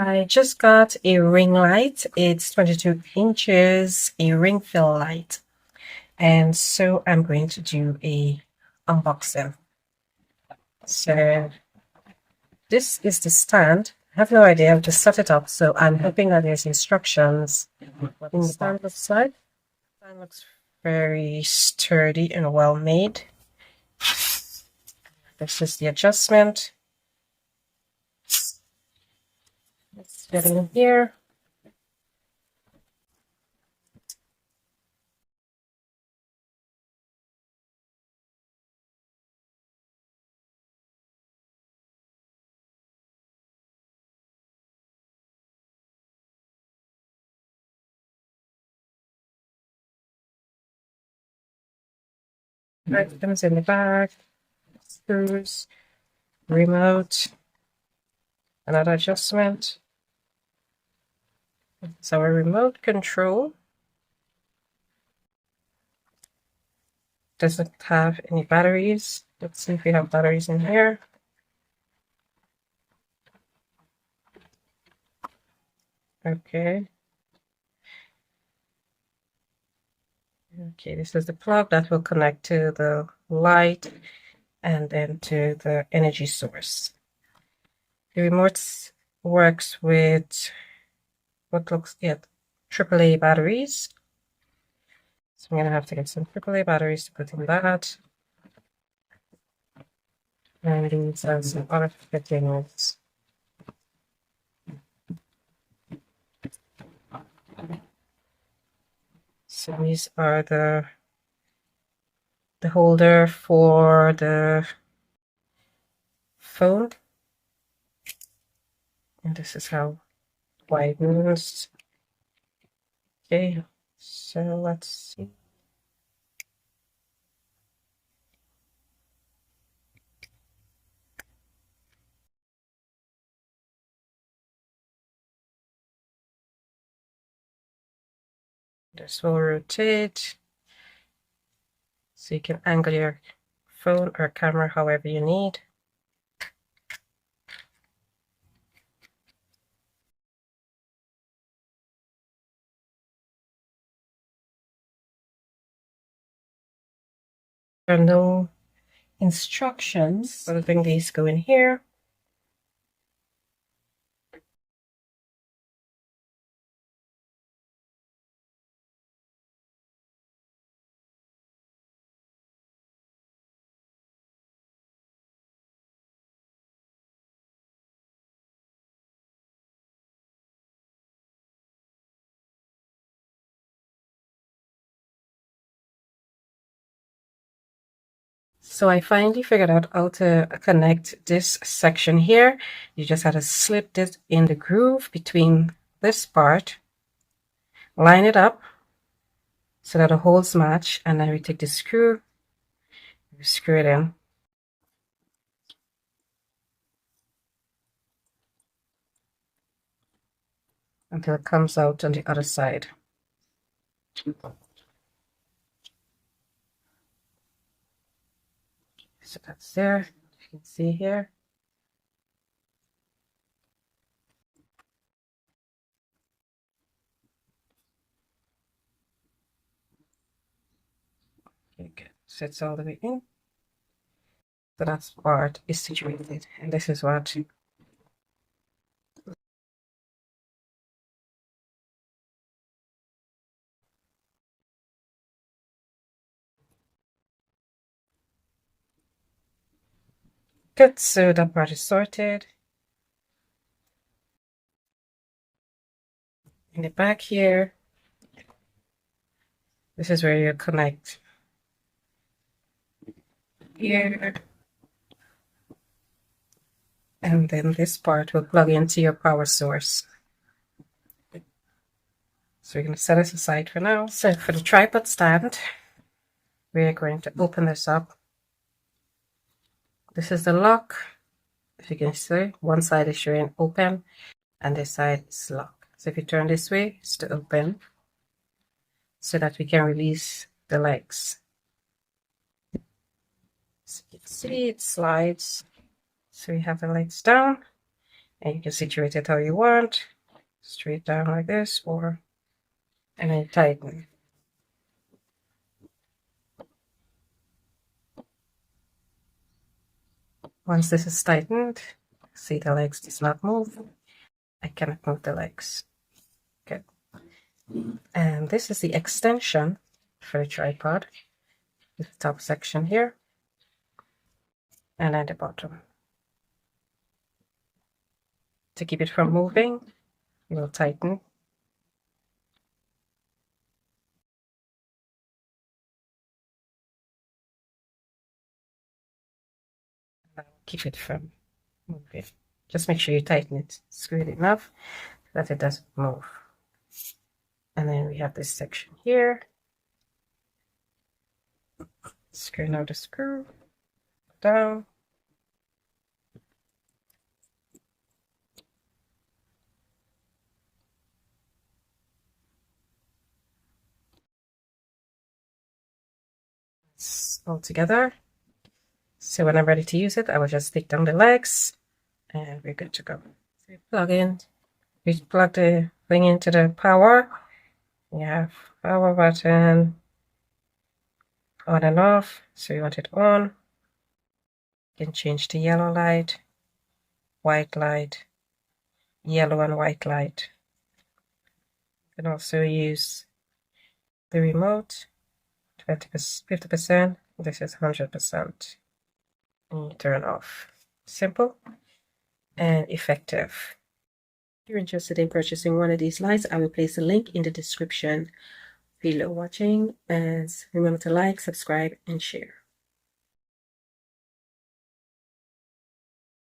I just got a ring light. It's 22 inches, a ring fill light. And so I'm going to do a unboxing. So this is the stand. I have no idea how to set it up, so I'm hoping that there's instructions in the stand looks like. The stand looks very sturdy and well made. This is the adjustment. Let's get in here. Items in the back, screws, remote, another adjustment. It's our remote control. Doesn't have any batteries. Let's see if we have batteries in here. Okay. Okay, this is the plug that will connect to the light and then to the energy source. The remote works with what looks like AAA batteries. So I'm gonna have to get some AAA batteries to put in that. And these are some other fittings. So these are the holder for the phone. And this is how wide it moves. Okay, so let's see. This will rotate, so you can angle your phone or camera however you need. There are no instructions, but I think these go in here. So I finally figured out how to connect this section here. You just have to slip this in the groove between this part, line it up so that the holes match, and then we take the screw, we screw it in. Until it comes out on the other side. So that's there, you can see here. Okay, good. Sits all the way in. So that part is situated, and this is what good. So that part is sorted. In the back here, this is where you connect here, and then this part will plug into your power source. So we're going to set this aside for now. So for the tripod stand, we're going to open this up. This is the lock. If you can see, one side is showing open and this side is locked. So if you turn this way, it's to open so that we can release the legs. So you can see it slides. So we have the legs down And you can situate it how you want, straight down like this, or and then tighten. Once this is tightened, see the legs does not move. I cannot move the legs. Okay. And this is the extension for the tripod. The top section here, and at the bottom. To keep it from moving, you will tighten. Keep it from moving. Just make sure you tighten it, screw it enough that it doesn't move. And then we have this section here. Screw out the screw, down. It's all together. So when I'm ready to use it, I will just stick down the legs and we're good to go. So we plug the thing into the power. You have power button, on and off. So you want it on. You can change to yellow light, white light, yellow and white light. You can also use the remote, 50%, this is 100%. And you turn off. Simple and effective. If you're interested in purchasing one of these lights, I will place a link in the description below. Watching, and remember to like, subscribe, and share.